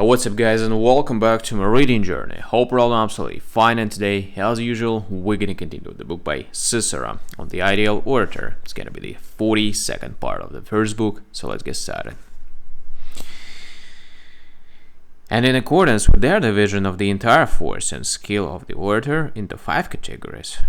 Hey, what's up guys, and welcome back to my reading journey. Hope we're all absolutely fine, and today, as usual, we're gonna continue with the book by Cicero on the ideal orator. It's gonna be the 42nd part of the first book, so let's get started. And in accordance with their division of the entire force and skill of the orator into 5 categories,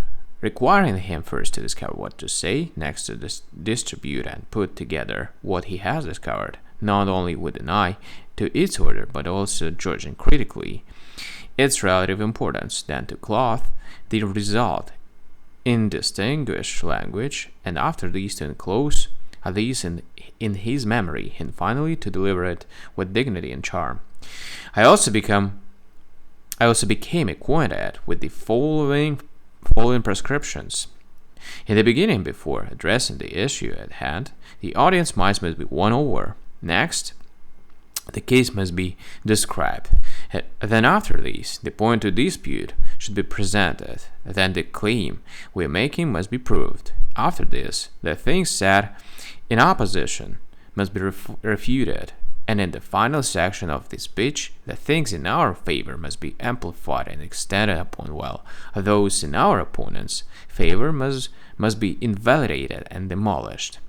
requiring him first to discover what to say, next to distribute and put together what he has discovered, not only with an eye to its order, but also judging critically its relative importance, then to clothe the result in distinguished language, and after these to enclose these in his memory, and finally to deliver it with dignity and charm. I also became acquainted with the following prescriptions. In the beginning, before addressing the issue at hand, the audience must be won over. Next, the case must be described. Then after this, the point to dispute should be presented. Then the claim we are making must be proved. After this, the things said in opposition must be refuted. And in the final section of the speech, the things in our favor must be amplified and extended upon, while those in our opponent's favor must be invalidated and demolished.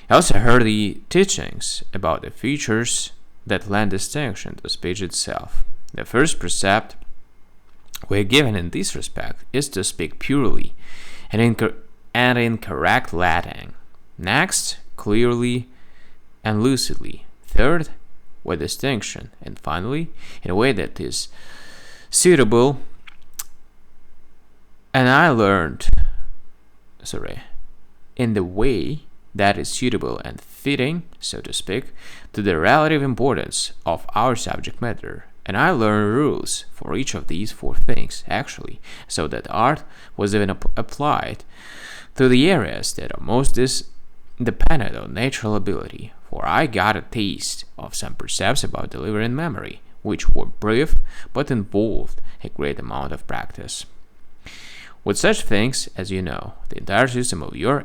I also heard the teachings about the features that lend distinction to speech itself. The first precept we are given in this respect is to speak purely and in correct Latin. Next, clearly and lucidly. Third, with distinction. And finally, in a way that is suitable. And I learned, in the way that is suitable and fitting, so to speak, to the relative importance of our subject matter. And I learned rules for each of these 4 things, actually, so that art was even applied to the areas that are most dependent on natural ability. For I got a taste of some precepts about delivery and memory, which were brief but involved a great amount of practice. With such things, as you know, the entire system of your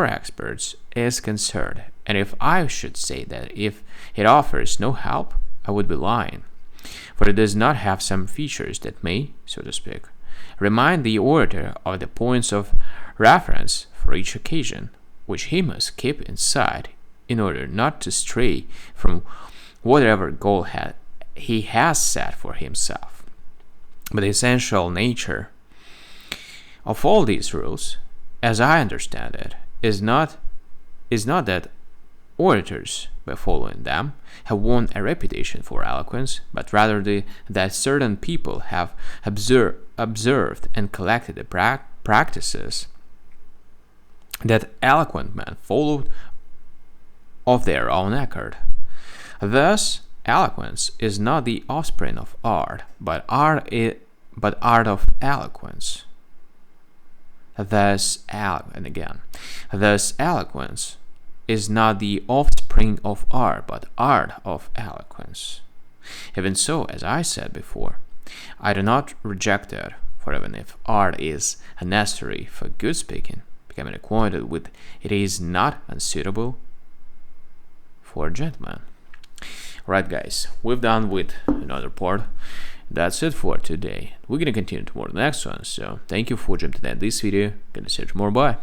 experts is concerned, and if I should say that if it offers no help, I would be lying, for it does not have some features that may, so to speak, remind the orator of the points of reference for each occasion, which he must keep in sight in order not to stray from whatever goal he has set for himself. But the essential nature of all these rules, as I understand it, is not that orators, by following them, have won a reputation for eloquence, but rather that certain people have observed and collected the practices that eloquent men followed of their own accord. Thus, eloquence is not the offspring of art, but art of eloquence. Thus, eloquence is not the offspring of art, but art of eloquence. Even so, as I said before, I do not reject it, for even if art is necessary for good speaking, becoming acquainted with it is not unsuitable for a gentleman. Right, guys, we've done with another part. That's it for today. We're gonna continue tomorrow the next one, so thank you for jumping in this video. Gonna search more. Bye.